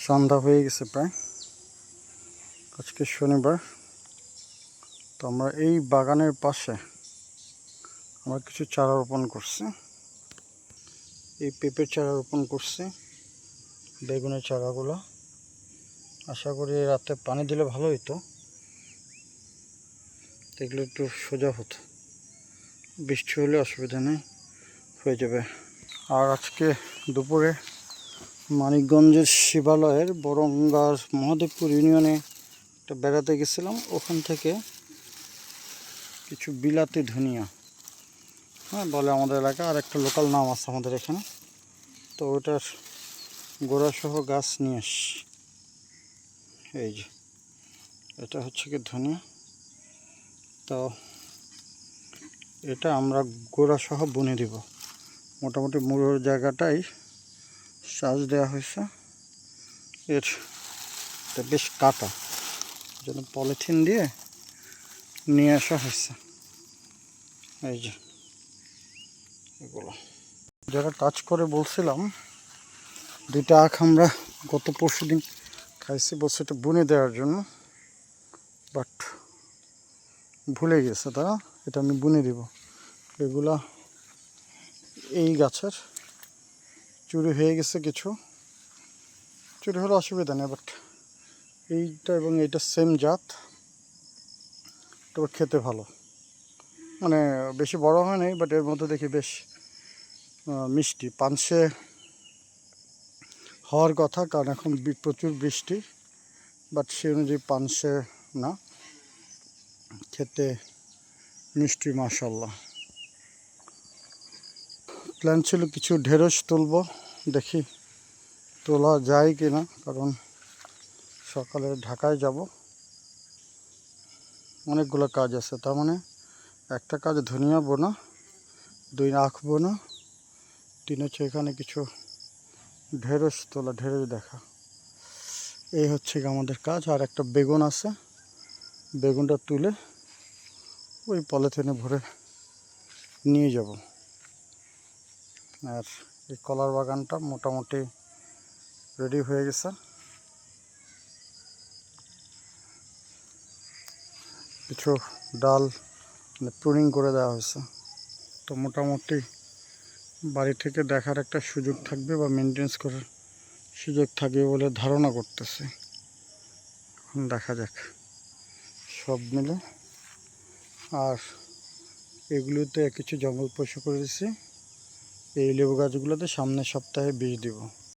সন্ধ্যা হয়ে গেছে প্রায়। আজকে শনিবার। তো আমরা এই বাগানের পাশে আমরা কিছু চারা রোপণ করছি। এই পেঁপের চারা রোপণ করছি, বেগুনের চারাগুলো। আশা করি রাতে পানি দিলে ভালো হতো, এগুলো একটু সোজা হতো। বৃষ্টি হলে অসুবিধা নেই, হয়ে যাবে। আর আজকে দুপুরে মানিকগঞ্জের শিবালয়ের বরঙ্গার মহাদেবপুর ইউনিয়নে একটা বেড়াতে গেছিলাম। ওখান থেকে কিছু বিলাতি ধনিয়া, বলে আমাদের এলাকা, আর একটা লোকাল নাম আছে আমাদের এখানে। তো ওটার গোড়াসহ গাছ নিয়ে আসি। এই যে এটা হচ্ছে কি ধনিয়া। তো এটা আমরা গোড়াসহ বুনে দিব। মোটামুটি মুড়োর জায়গাটাই সাজ দেওয়া হয়েছে। এটা বেশ কাটা, যেন পলিথিন দিয়ে নিয়ে আসা হয়েছে। এই যে এগুলো যারা টাচ করে বলছিলাম, দুইটা আখ আমরা গত পরশু দিন খাইছি, বলছে এটা বুনে দেওয়ার জন্য, বাট ভুলে গেছে তারা। এটা আমি বুনে দিব। এগুলা এই গাছের চুরি হয়ে গেছে, কিছু চুরি হলে অসুবিধা নেই, বাট এইটা এবং এইটা সেম জাত, তবে খেতে ভালো। মানে বেশি বড় হয় নাই, বাট এর মধ্যে দেখি বেশ মিষ্টি। পানসে হওয়ার কথা, কারণ এখন প্রচুর বৃষ্টি, বাট সে অনুযায়ী পানসে না, খেতে মিষ্টি মাশাআল্লাহ। প্ল্যান ছিল কিছু ঢেঁড়স তুলবো, দেখি তোলা যায় কি না, কারণ সকালে ঢাকায় যাব, অনেকগুলো কাজ আছে। তার মানে একটা কাজ ধনিয়া বোনা, 2 আখ বোনা, 3 হচ্ছে এখানে কিছু ঢেঁড়স তোলা, ঢেঁড়স দেখা। এই হচ্ছে আমাদের কাজ। আর একটা বেগুন আছে, বেগুনটা তুলে ওই পলিথিনে ভরে নিয়ে যাব। আর এই কলার বাগানটা মোটামুটি রেডি হয়ে গেছে। কিছু ডাল প্রুনিং করে দেওয়া হয়েছে। তো মোটামুটি বাড়ি থেকে দেখার একটা সুযোগ থাকবে, বা মেনটেন্স করার সুযোগ থাকবে বলে ধারণা করতেছে। এখন দেখা যাক সব মিলে। আর এগুলোতে কিছু জঙ্গল পরিষ্কার করে দিচ্ছি। এই লেবু গাছগুলোতে সামনের সপ্তাহে বীজ দিব।